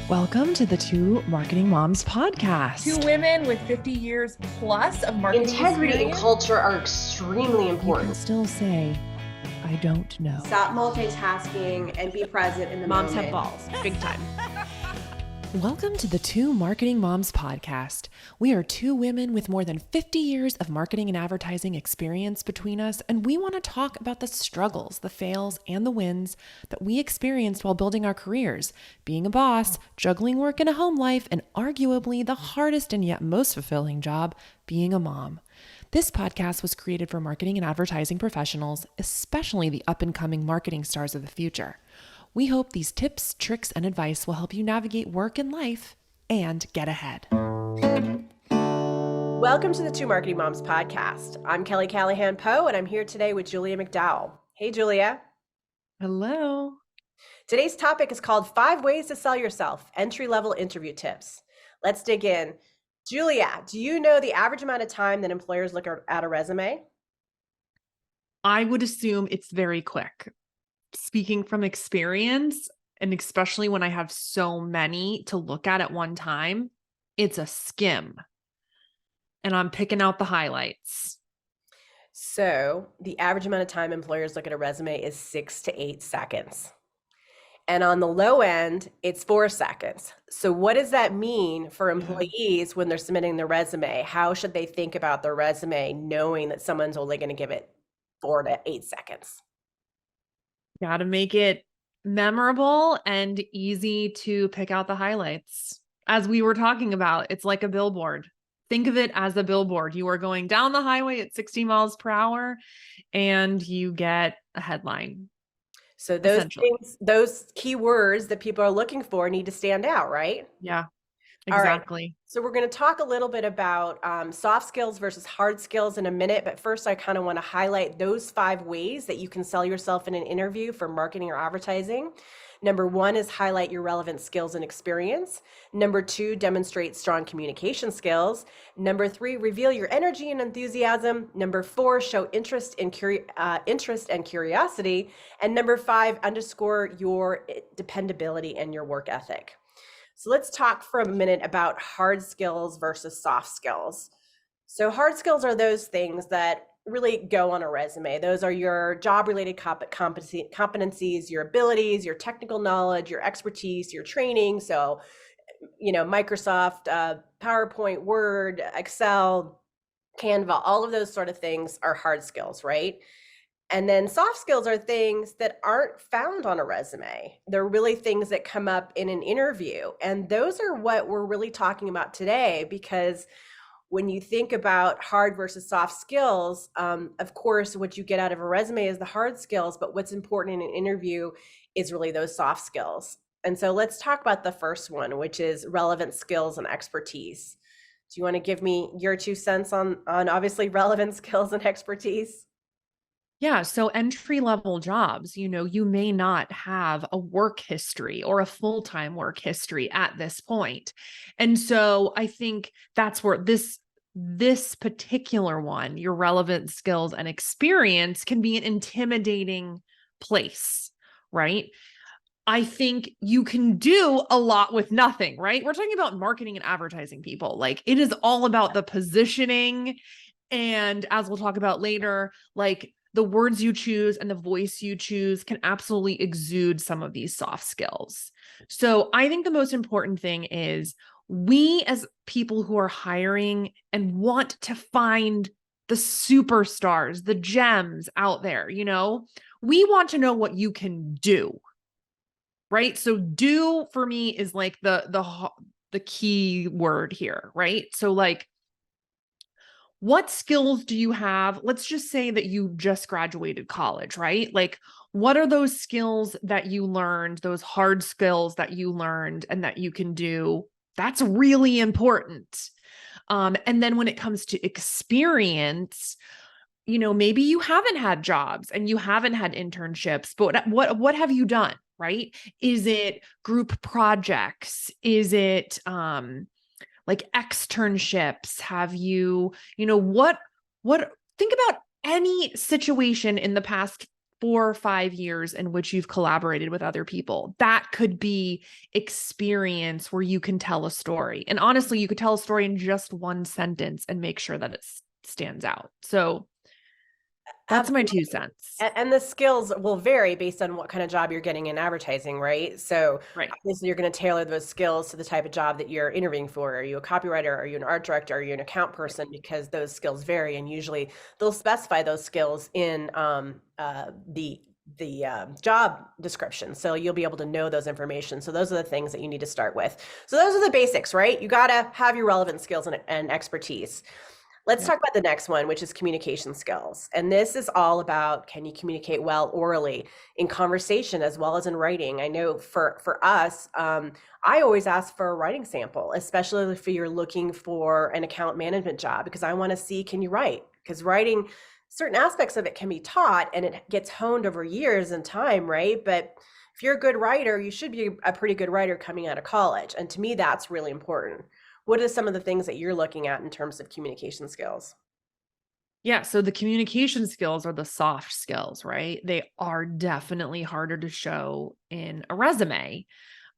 Welcome to the Two Marketing Moms podcast. Two women with 50 years plus of marketing Integrity experience. and culture are extremely important. You can still say, I don't know. Stop multitasking and be present in the Moms moment. have balls, big time. Welcome to the Two Marketing Moms podcast. We are two women with more than 50 years of marketing and advertising experience between us, and we want to talk about the struggles, the fails, and the wins that we experienced while building our careers, being a boss, juggling work and a home life, and arguably the hardest and yet most fulfilling job, being a mom. This podcast was created for marketing and advertising professionals, especially the up-and-coming marketing stars of the future. We hope these tips, tricks, and advice will help you navigate work and life and get ahead. Welcome to the Two Marketing Moms podcast. I'm Kelly Callahan-Poe, and I'm here today with Julia McDowell. Hey, Julia. Hello. Today's topic is called 5 Ways to Sell Yourself, Entry-Level Interview Tips. Let's dig in. Julia, do you know the average amount of time that employers look at a resume? I would assume it's very quick. Speaking from experience, and especially when I have so many to look at one time, it's a skim. And I'm picking out the highlights. So the average amount of time employers look at a resume is 6 to 8 seconds. And on the low end, it's 4 seconds. So what does that mean for employees when they're submitting their resume? How should they think about their resume knowing that someone's only going to give it 4 to 8 seconds? Got to make it memorable and easy to pick out the highlights. As we were talking about, it's like a billboard. Think of it as a billboard. You are going down the highway at 60 miles per hour and you get a headline. So those things, those keywords that people are looking for need to stand out, right? Yeah, exactly. All right. So we're going to talk a little bit about soft skills versus hard skills in a minute. But first, I kind of want to highlight those 5 ways that you can sell yourself in an interview for marketing or advertising. Number 1 is highlight your relevant skills and experience. Number 2, demonstrate strong communication skills. Number 3, reveal your energy and enthusiasm. Number 4, show interest and curiosity. And number 5, underscore your dependability and your work ethic. So let's talk for a minute about hard skills versus soft skills. So hard skills are those things that really go on a resume. Those are your job-related competencies, your abilities, your technical knowledge, your expertise, your training. So, Microsoft, PowerPoint, Word, Excel, Canva, all of those sort of things are hard skills, right? And then soft skills are things that aren't found on a resume. They're really things that come up in an interview. And those are what we're really talking about today, because when you think about hard versus soft skills, of course, what you get out of a resume is the hard skills, but what's important in an interview is really those soft skills. And so let's talk about the first one, which is relevant skills and expertise. Do you want to give me your 2 cents on obviously relevant skills and expertise? Yeah. So entry-level jobs, you may not have a work history or a full-time work history at this point. And so I think that's where this particular one, your relevant skills and experience, can be an intimidating place, right? I think you can do a lot with nothing, right? We're talking about marketing and advertising, people. Like, it is all about the positioning. And as we'll talk about later, like, the words you choose and the voice you choose can absolutely exude some of these soft skills. So I think the most important thing is, we as people who are hiring and want to find the superstars, the gems out there, we want to know what you can do, right? So do for me is like the key word here, right? So like, what skills do you have? Let's just say that you just graduated college, right? Like, what are those skills that you learned, those hard skills that you learned and that you can do? That's really important. And then when it comes to experience, maybe you haven't had jobs and you haven't had internships, but what have you done, right? Is it group projects? Is it, like externships? Have you, think about any situation in the past 4 or 5 years in which you've collaborated with other people. That could be experience where you can tell a story. And honestly, you could tell a story in just one sentence and make sure that it stands out. So that's my 2 cents. And the skills will vary based on what kind of job you're getting in advertising, right? So Right. obviously you're going to tailor those skills to the type of job that you're interviewing for. Are you a copywriter? Are you an art director? Are you an account person? Because those skills vary, and usually they'll specify those skills in the job description. So you'll be able to know those information. So those are the things that you need to start with. So those are the basics, right? You got to have your relevant skills and expertise. Let's talk about the next one, which is communication skills. And this is all about, can you communicate well orally in conversation as well as in writing? I know for us, I always ask for a writing sample, especially if you're looking for an account management job, because I want to see, can you write? Because writing, certain aspects of it can be taught and it gets honed over years and time, right? But if you're a good writer, you should be a pretty good writer coming out of college. And to me, that's really important. What are some of the things that you're looking at in terms of communication skills? Yeah. So the communication skills are the soft skills, right? They are definitely harder to show in a resume.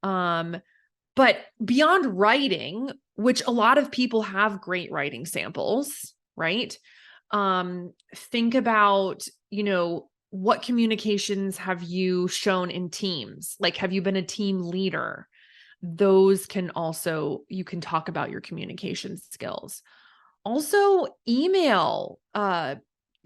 But beyond writing, which a lot of people have great writing samples, right? Think about, what communications have you shown in teams? Like, have you been a team leader? Those can also, you can talk about your communication skills. Also, email,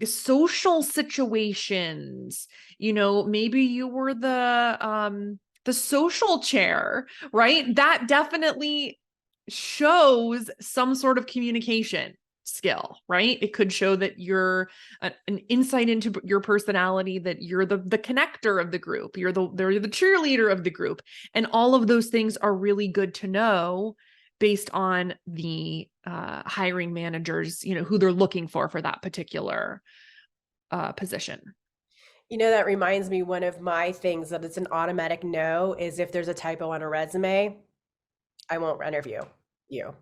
social situations, maybe you were the social chair, right? That definitely shows some sort of communication skill, right? It could show that you're an insight into your personality, that you're the connector of the group, you're the cheerleader of the group. And all of those things are really good to know based on the hiring managers, who they're looking for that particular position. That reminds me, one of my things that it's an automatic no is if there's a typo on a resume, I won't interview you.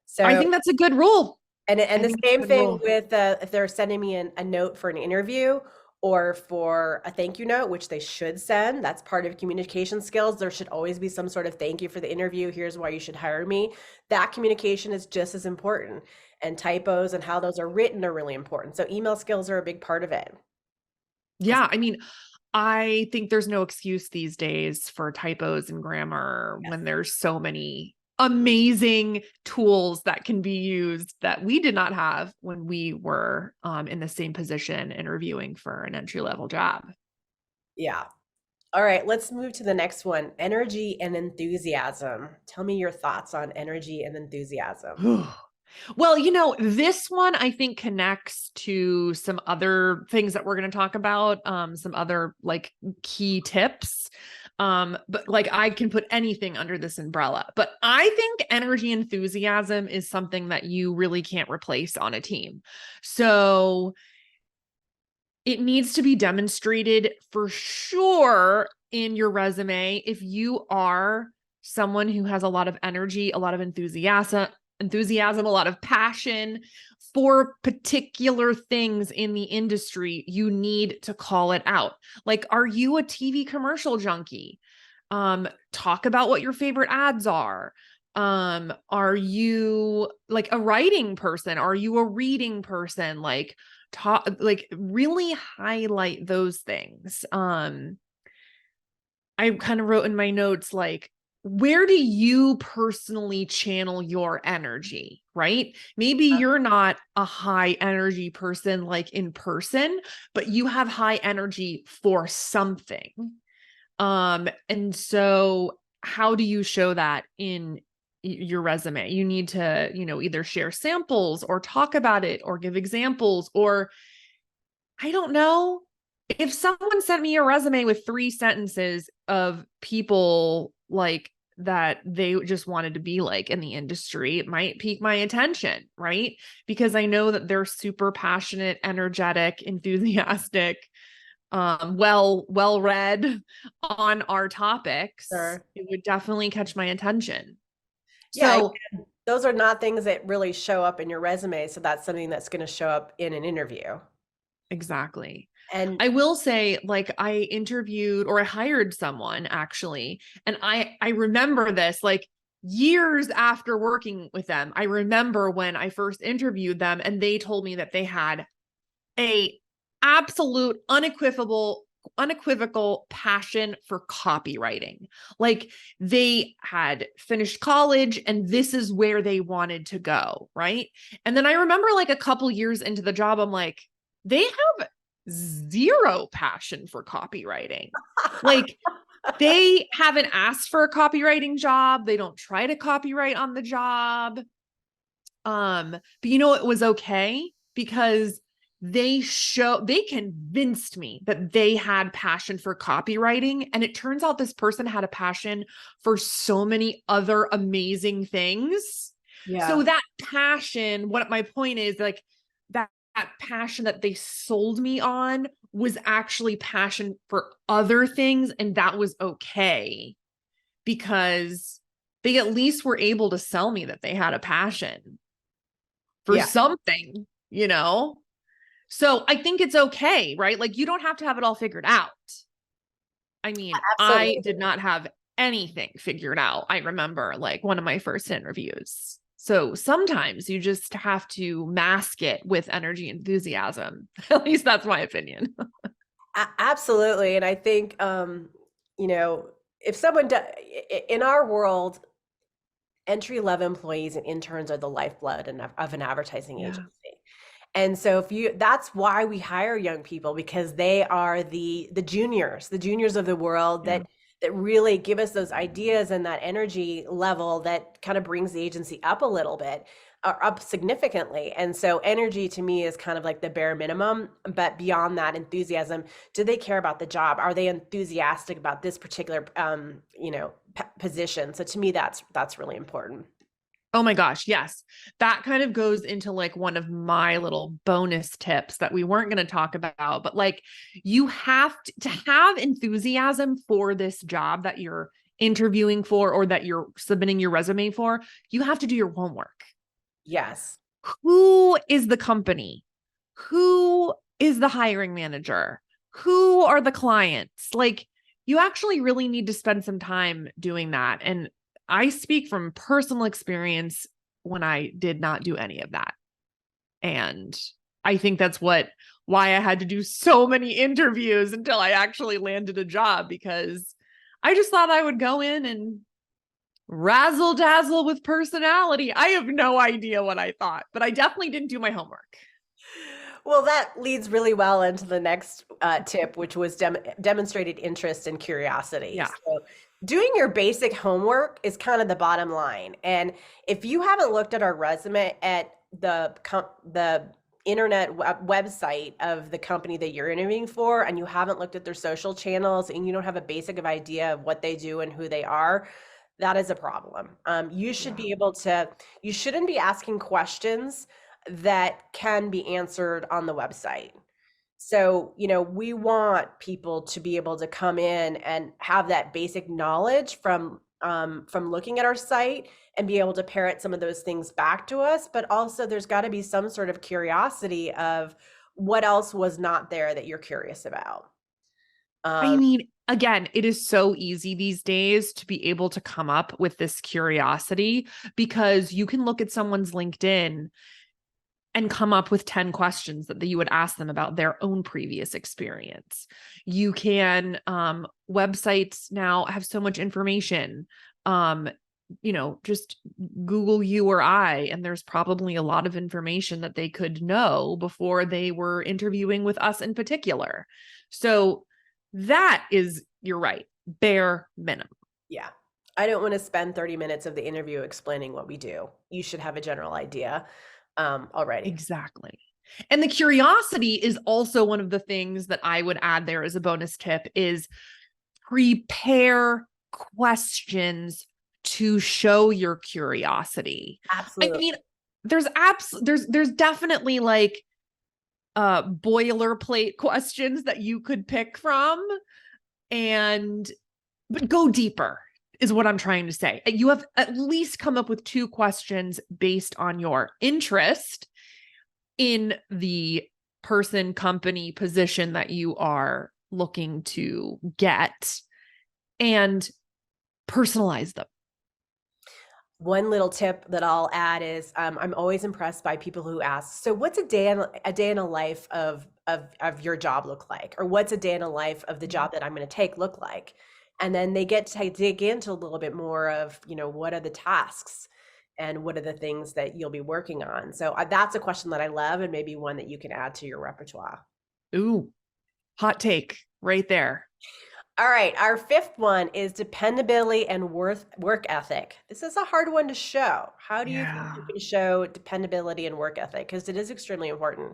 So I think that's a good rule. And the same thing with if they're sending me a note for an interview or for a thank you note, which they should send. That's part of communication skills. There should always be some sort of thank you for the interview. Here's why you should hire me. That communication is just as important. And typos and how those are written are really important. So email skills are a big part of it. Yeah. I mean, I think there's no excuse these days for typos and grammar when there's so many amazing tools that can be used that we did not have when we were in the same position interviewing for an entry-level job. Yeah. All right, let's move to the next one. Energy and enthusiasm. Tell me your thoughts on energy and enthusiasm. Well, this one I think connects to some other things that we're going to talk about, some other like key tips. But like I can put anything under this umbrella, but I think energy enthusiasm is something that you really can't replace on a team. So it needs to be demonstrated for sure in your resume. If you are someone who has a lot of energy, a lot of enthusiasm, a lot of passion for particular things in the industry, you need to call it out. Like, are you a TV commercial junkie? Talk about what your favorite ads are. Are you like a writing person? Are you a reading person? Like, really highlight those things. I kind of wrote in my notes, like, where do you personally channel your energy, right? Maybe you're not a high energy person, like in person, but you have high energy for something. And so how do you show that in your resume? You need to, either share samples or talk about it or give examples, or I don't know. If someone sent me a resume with 3 sentences of people like that they just wanted to be like in the industry, it might pique my attention, right? Because I know that they're super passionate, energetic, enthusiastic, well read on our topics. Sure. It would definitely catch my attention. Yeah, So those are not things that really show up in your resume. So that's something that's going to show up in an interview. exactly. And I will say, like, I interviewed or I hired someone actually, and I remember this, like, years after working with them. I remember when I first interviewed them and they told me that they had a absolute unequivocal passion for copywriting. Like, they had finished college and this is where they wanted to go, right? And then I remember, like, a couple years into the job, I'm like, they have zero passion for copywriting. Like, they haven't asked for a copywriting job. They don't try to copyright on the job. But it was okay because they convinced me that they had passion for copywriting. And it turns out this person had a passion for so many other amazing things. So that passion, what my point is, like, that passion that they sold me on was actually passion for other things. And that was okay because they at least were able to sell me that they had a passion for something, So I think it's okay, right? Like, you don't have to have it all figured out. I mean, absolutely. I did not have anything figured out. I remember, like, one of my first interviews. So sometimes you just have to mask it with energy and enthusiasm. At least that's my opinion. Absolutely. And I think, if someone in our world, entry-level employees and interns are the lifeblood of an advertising agency. And so that's why we hire young people, because they are the juniors of the world that really give us those ideas and that energy level that kind of brings the agency up a little bit, or up significantly. And so energy to me is kind of like the bare minimum, but beyond that, enthusiasm. Do they care about the job? Are they enthusiastic about this particular, position? So to me, that's really important. Oh my gosh, yes. That kind of goes into, like, one of my little bonus tips that we weren't going to talk about, but, like, you have to have enthusiasm for this job that you're interviewing for or that you're submitting your resume for. You have to do your homework. Yes. Who is the company? Who is the hiring manager? Who are the clients? Like, you actually really need to spend some time doing that. And I speak from personal experience when I did not do any of that. And I think that's why I had to do so many interviews until I actually landed a job, because I just thought I would go in and razzle dazzle with personality. I have no idea what I thought, but I definitely didn't do my homework. Well, that leads really well into the next tip, which was demonstrated interest and curiosity. Yeah. So doing your basic homework is kind of the bottom line. And if you haven't looked at our resume at the internet website of the company that you're interviewing for, and you haven't looked at their social channels, and you don't have a basic idea of what they do and who they are, that is a problem. You should be able to, you shouldn't be asking questions that can be answered on the website. So, we want people to be able to come in and have that basic knowledge from looking at our site and be able to parrot some of those things back to us. But also, there's got to be some sort of curiosity of what else was not there that you're curious about. I mean, again, it is so easy these days to be able to come up with this curiosity, because you can look at someone's LinkedIn and come up with 10 questions that you would ask them about their own previous experience. You can, websites now have so much information. Just Google you or I, and there's probably a lot of information that they could know before they were interviewing with us in particular. So that is, you're right, bare minimum. Yeah. I don't want to spend 30 minutes of the interview explaining what we do. You should have a general idea already. Exactly. And the curiosity is also one of the things that I would add there as a bonus tip, is prepare questions to show your curiosity. Absolutely. I mean, there's definitely, like, boilerplate questions that you could pick from, but go deeper is what I'm trying to say. You have at least come up with 2 questions based on your interest in the person, company, position that you are looking to get and personalize them. One little tip that I'll add is I'm always impressed by people who ask, so what's a day in a life of your job look like? Or what's a day in a life of the job that I'm going to take look like? And then they get to dig into a little bit more of, what are the tasks and what are the things that you'll be working on? So that's a question that I love, and maybe one that you can add to your repertoire. Ooh, hot take right there. All right, our fifth one is dependability and work ethic. This is a hard one to show. How do you think you can show dependability and work ethic? Because it is extremely important.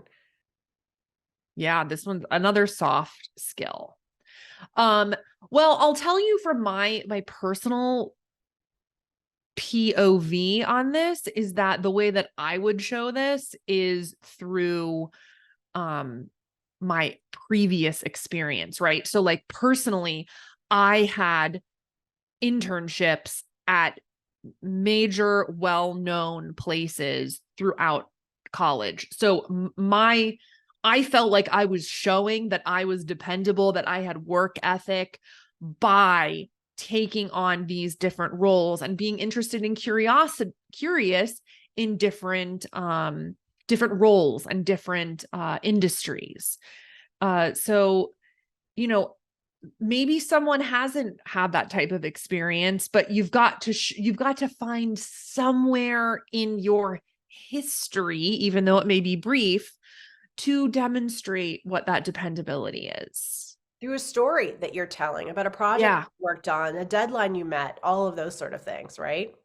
Yeah, this one's another soft skill. Well, I'll tell you from my personal POV on this is that the way that I would show this is through my previous experience, right? So like personally, I had internships at major well-known places throughout college. So I felt like I was showing that I was dependable, that I had work ethic by taking on these different roles and being interested and curious in different roles and different industries. So, maybe someone hasn't had that type of experience, but you've got to find somewhere in your history, even though it may be brief, to demonstrate what that dependability is. Through a story that you're telling about a project you worked on, a deadline you met, all of those sort of things, right?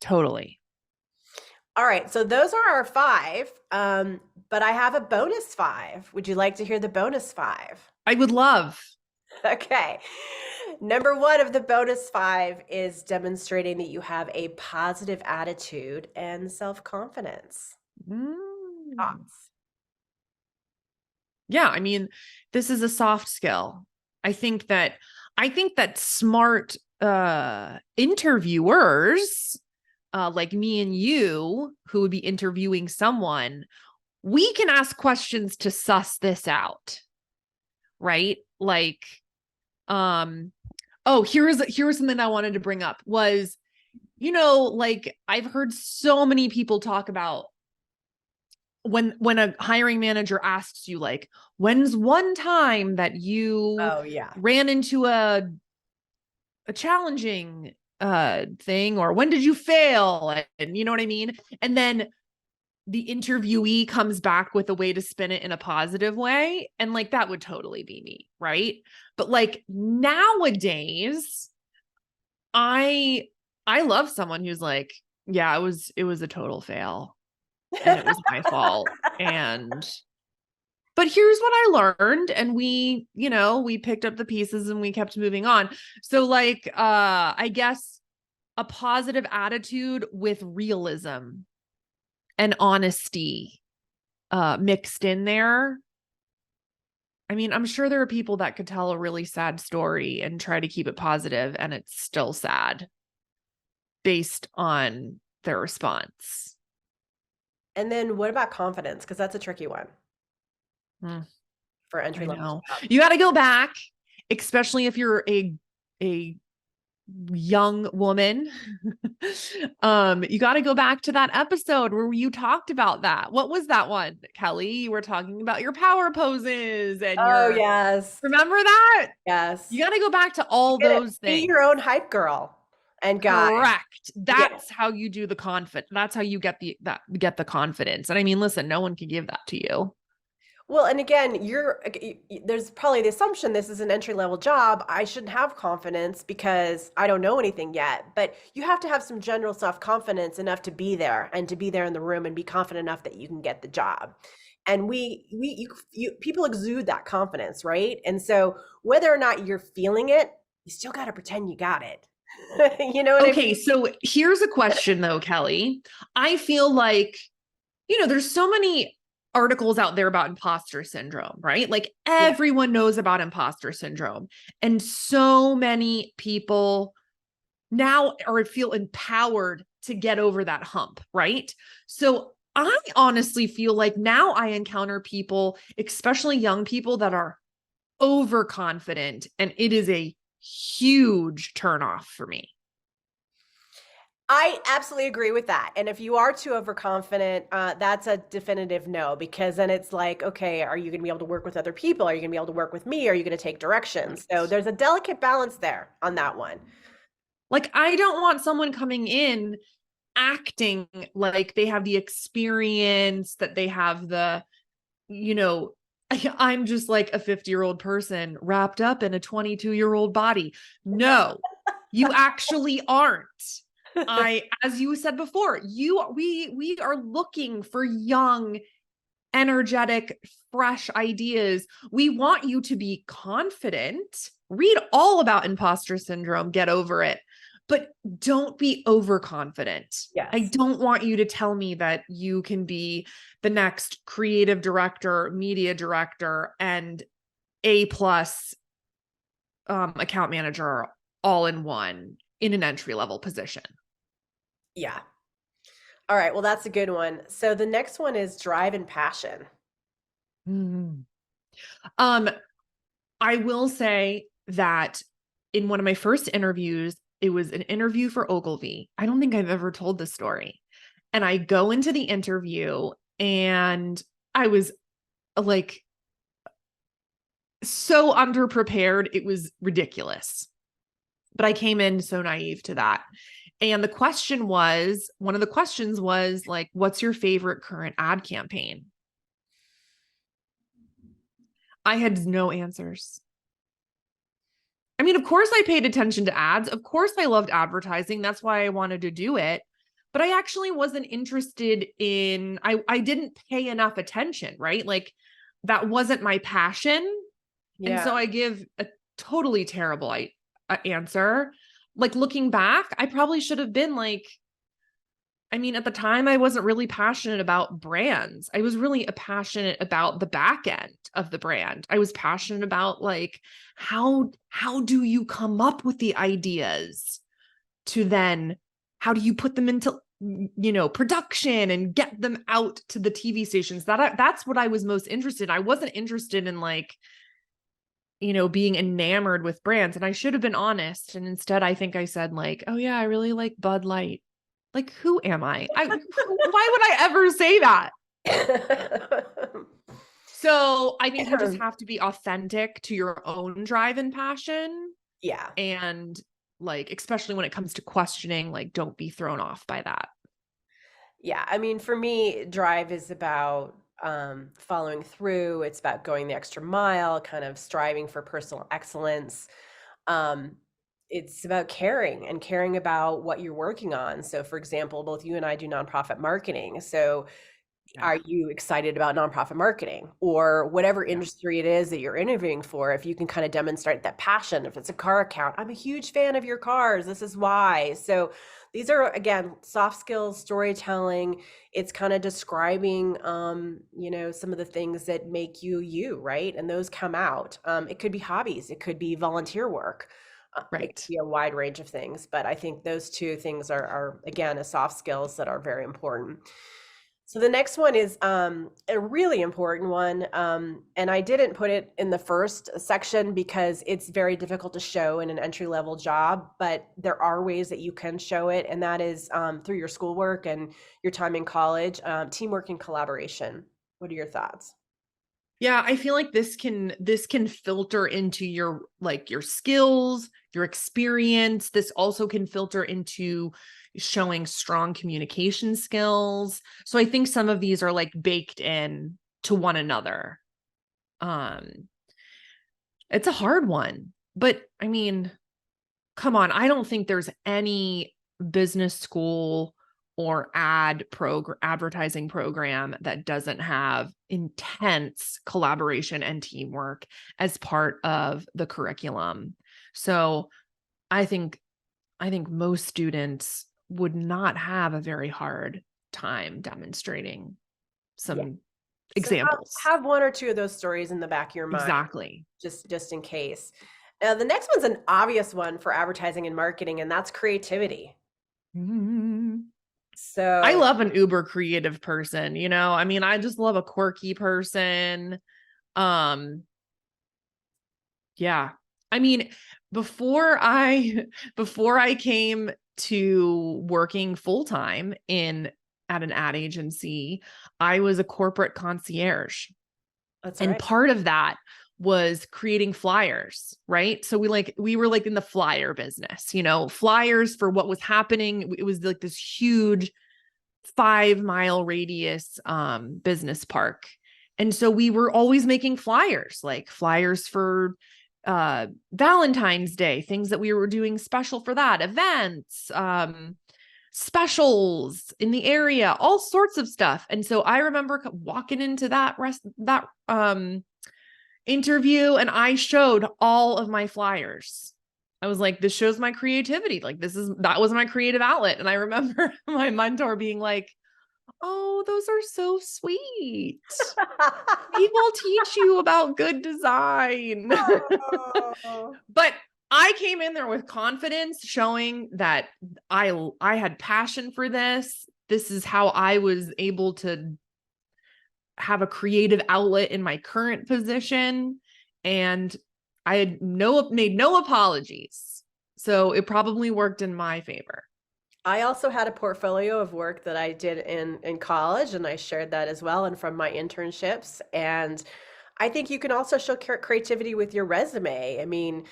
Totally. All right, so those are our 5, but I have a bonus 5. Would you like to hear the bonus 5? I would love. Okay. Number 1 of the bonus 5 is demonstrating that you have a positive attitude and self-confidence. Thoughts? Yeah, I mean, this is a soft skill. I think that smart interviewers like me and you, who would be interviewing someone, we can ask questions to suss this out, right? Like, here's something I wanted to bring up was, like I've heard so many people talk about when a hiring manager asks you, like, when's one time that you ran into a challenging thing, or when did you fail? And you know what I mean? And then the interviewee comes back with a way to spin it in a positive way. And like, that would totally be me. Right. But like nowadays, I love someone who's like, yeah, it was a total fail and it was my fault. But here's what I learned. And we picked up the pieces and we kept moving on. So like, I guess a positive attitude with realism and honesty mixed in there. I mean, I'm sure there are people that could tell a really sad story and try to keep it positive and it's still sad based on their response. And then what about confidence? Because that's a tricky one. For entry level. You got to go back, especially if you're a young woman. You got to go back to that episode where you talked about that. What was that one, Kelly? You were talking about your power poses and yes. Remember that? Yes. You got to go back to all those things. Be your own hype girl and guy. Correct. That's how you do the confidence. That's how you get the confidence. And I mean, listen, no one can give that to you. Well, and again, there's probably the assumption this is an entry-level job. I shouldn't have confidence because I don't know anything yet. But you have to have some general self-confidence enough to be there and to be there in the room and be confident enough that you can get the job. And people exude that confidence, right? And so whether or not you're feeling it, you still got to pretend you got it. You know what I mean? Okay, so here's a question though, Kelly. I feel like, there's so many articles out there about imposter syndrome, right? Like everyone knows about imposter syndrome. And so many people now feel empowered to get over that hump, right? So I honestly feel like now I encounter people, especially young people, that are overconfident, and it is a huge turnoff for me. I absolutely agree with that. And if you are too overconfident, that's a definitive no, because then it's like, okay, are you going to be able to work with other people? Are you going to be able to work with me? Are you going to take directions? So there's a delicate balance there on that one. Like, I don't want someone coming in acting like they have the experience, that they have the, you know, I'm just like a 50-year-old person wrapped up in a 22-year-old body. No, you actually aren't. As you said before, we are looking for young, energetic, fresh ideas. We want you to be confident. Read all about imposter syndrome, get over it, but don't be overconfident. Yes. I don't want you to tell me that you can be the next creative director, media director, and A+ account manager all in one in an entry-level position. Yeah. All right. Well, that's a good one. So the next one is drive and passion. Mm. I will say that in one of my first interviews, it was an interview for Ogilvy. I don't think I've ever told this story. And I go into the interview and I was like so underprepared. It was ridiculous. But I came in so naive to that. And one of the questions was like, what's your favorite current ad campaign? I had no answers. I mean, of course I paid attention to ads. Of course I loved advertising. That's why I wanted to do it. But I actually wasn't interested in, I didn't pay enough attention, right? Like that wasn't my passion. Yeah. And so I give a totally terrible answer. Like looking back, I probably should have been like, I mean, at the time I wasn't really passionate about brands. I was really passionate about the back end of the brand. I was passionate about like, how do you come up with the ideas to then, how do you put them into, production and get them out to the TV stations? That's what I was most interested in. I wasn't interested in like, being enamored with brands. And I should have been honest. And instead I think I said like, oh yeah, I really like Bud Light. Like, who am I? Why would I ever say that? So I think you just have to be authentic to your own drive and passion. Yeah. And like, especially when it comes to questioning, like, don't be thrown off by that. Yeah. I mean, for me, drive is about following through. It's about going the extra mile, kind of striving for personal excellence. It's about caring about what you're working on. So for example, both you and I do nonprofit marketing. So are you excited about nonprofit marketing or whatever industry it is that you're interviewing for? If you can kind of demonstrate that passion, if it's a car account, I'm a huge fan of your cars. This is why. So these are, again, soft skills, storytelling. It's kind of describing, some of the things that make you, right? And those come out. It could be hobbies. It could be volunteer work. Right. It could be a wide range of things. But I think those two things are again, a soft skills that are very important. So the next one is a really important one. And I didn't put it in the first section because it's very difficult to show in an entry-level job, but there are ways that you can show it. And that is through your schoolwork and your time in college, teamwork and collaboration. What are your thoughts? Yeah, I feel like this can filter into your skills, your experience. This also can filter into showing strong communication skills. So I think some of these are like baked in to one another. It's a hard one, but I mean, come on, I don't think there's any business school or advertising program that doesn't have intense collaboration and teamwork as part of the curriculum. So I think most students would not have a very hard time demonstrating some examples. So have one or two of those stories in the back of your mind. Exactly. Just in case. The next one's an obvious one for advertising and marketing, and that's creativity. Mm-hmm. I So love an uber creative person, you know? I mean, I just love a quirky person. Um, yeah. I mean, before I before I came to working full-time in at an ad agency, I was a corporate concierge. that's And right. part of that was creating flyers, right? So we were like in the flyer business, you know, flyers for what was happening. It was like this huge 5-mile radius business park. And so we were always making flyers, like flyers for Valentine's Day, things that we were doing special for that, events, specials in the area, all sorts of stuff. And so I remember walking into that interview and I showed all of my flyers. I was like, this shows my creativity. Like that was my creative outlet. And I remember my mentor being like, oh, those are so sweet. We will teach you about good design. Oh. But I came in there with confidence, showing that I had passion for this. This is how I was able to have a creative outlet in my current position. And I had made no apologies. So it probably worked in my favor. I also had a portfolio of work that I did in college, and I shared that as well, and from my internships. And I think you can also show creativity with your resume. I mean,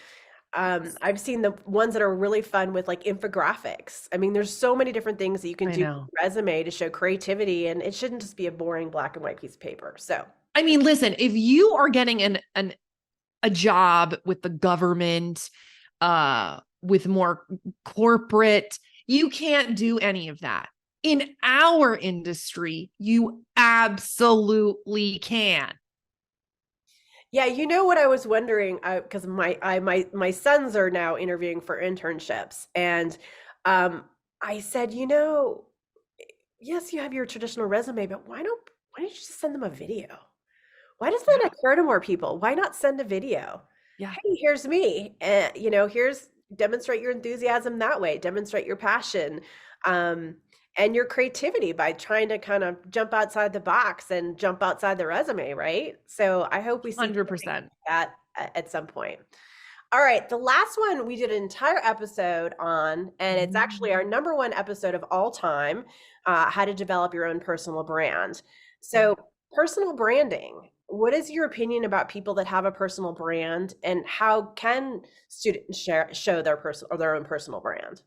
I've seen the ones that are really fun with like infographics. I mean, there's so many different things that you can I do with know. your resume to show creativity, and it shouldn't just be a boring black and white piece of paper. So, I mean, listen, if you are getting a job with the government, with more corporate, you can't do any of that. In our industry, you absolutely can. yeah, you know what I was wondering, because my sons are now interviewing for internships, and I said, yes, you have your traditional resume, but why don't you just send them a video? Why doesn't that Yeah. occur to more people? Why not send a video? Yeah. Hey, here's me. Here's demonstrate your enthusiasm that way, demonstrate your passion, um, and your creativity by trying to kind of jump outside the box and jump outside the resume, right? So I hope we see something 100%. like that at some point. All right, the last one we did an entire episode on, and it's actually our number one episode of all time, how to develop your own personal brand. So, personal branding. What is your opinion about people that have a personal brand, and how can students show their own personal brand?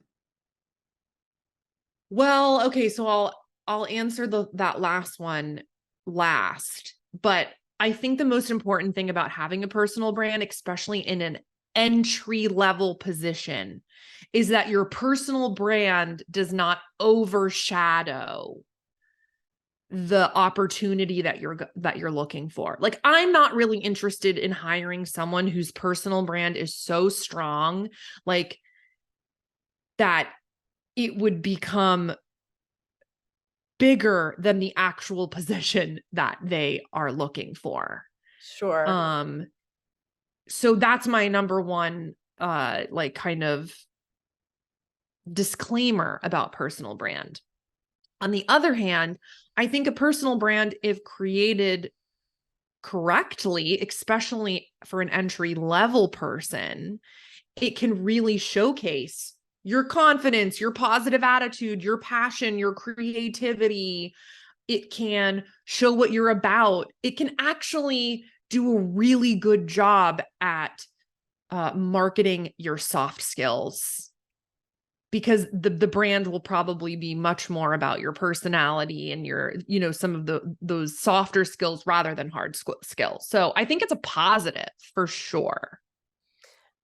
Well, okay, so I'll answer that last one last, but I think the most important thing about having a personal brand, especially in an entry level position, is that your personal brand does not overshadow the opportunity that you're looking for. Like, I'm not really interested in hiring someone whose personal brand is so strong, like that it would become bigger than the actual position that they are looking for. Sure. So that's my number one like kind of disclaimer about personal brand. On the other hand, I think a personal brand, if created correctly, especially for an entry level person, it can really showcase your confidence, your positive attitude, your passion, your creativity. It can show what you're about. It can actually do a really good job at marketing your soft skills, because the brand will probably be much more about your personality and your, some of those softer skills rather than hard skills. So I think it's a positive for sure.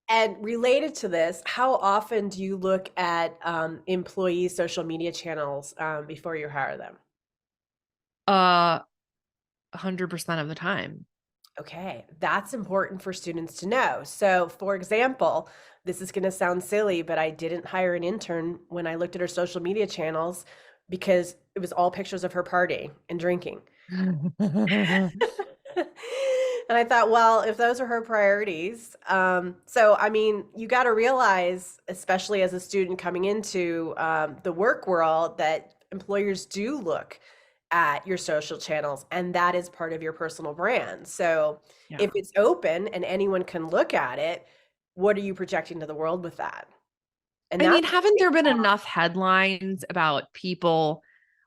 And related to this, how often do you look at employee social media channels before you hire them? 100% of the time. Okay, that's important for students to know. So, for example, this is going to sound silly, but I didn't hire an intern when I looked at her social media channels because it was all pictures of her partying and drinking. And I thought, well, if those are her priorities, so I mean, you got to realize, especially as a student coming into the work world, that employers do look at your social channels, and that is part of your personal brand. So Yeah. if it's open and anyone can look at it, what are you projecting to the world with that? And I mean, that's haven't there been enough headlines about people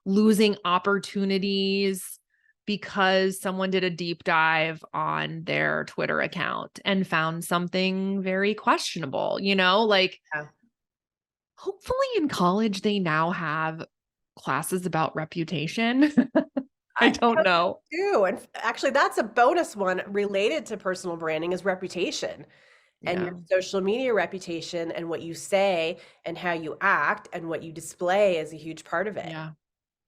losing opportunities because someone did a deep dive on their Twitter account and found something very questionable, like yeah. hopefully in college they now have classes about reputation. I don't hope know. too. And actually, that's a bonus one related to personal branding is reputation. And Yeah. your social media reputation and what you say and how you act and what you display is a huge part of it. Yeah.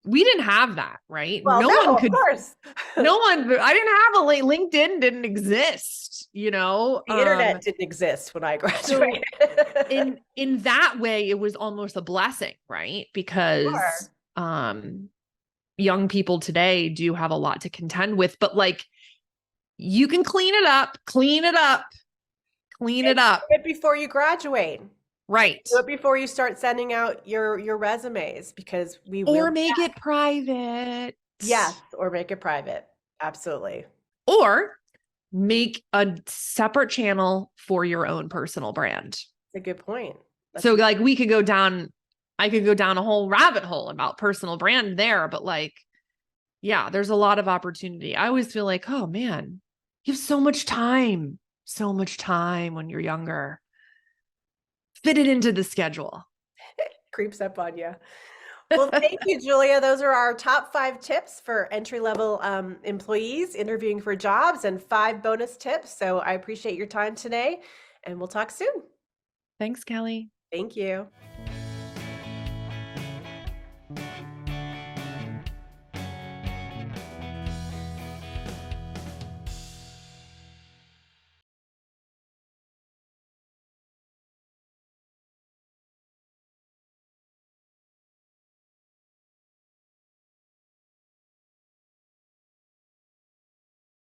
We didn't have that, right? Well, No no, one of could, course. I didn't have a LinkedIn didn't exist, The internet didn't exist when I graduated. in that way, it was almost a blessing, right? Because young people today do have a lot to contend with, but like you can clean it up, clean it up. Do it before you graduate. Right. Do it before you start sending out your resumes, because we will. Or make it private. Yes, or make it private. Absolutely. Or make a separate channel for your own personal brand. That's a good point. So like I could go down a whole rabbit hole about personal brand there, but like, yeah, there's a lot of opportunity. I always feel like, oh man, you have so much time when you're younger. Fit it into the schedule. Creeps up on you. Well, thank you, Julia. Those are our top 5 tips for entry-level employees interviewing for jobs, and 5 bonus tips. So I appreciate your time today, and we'll talk soon. Thanks, Kelly. Thank you.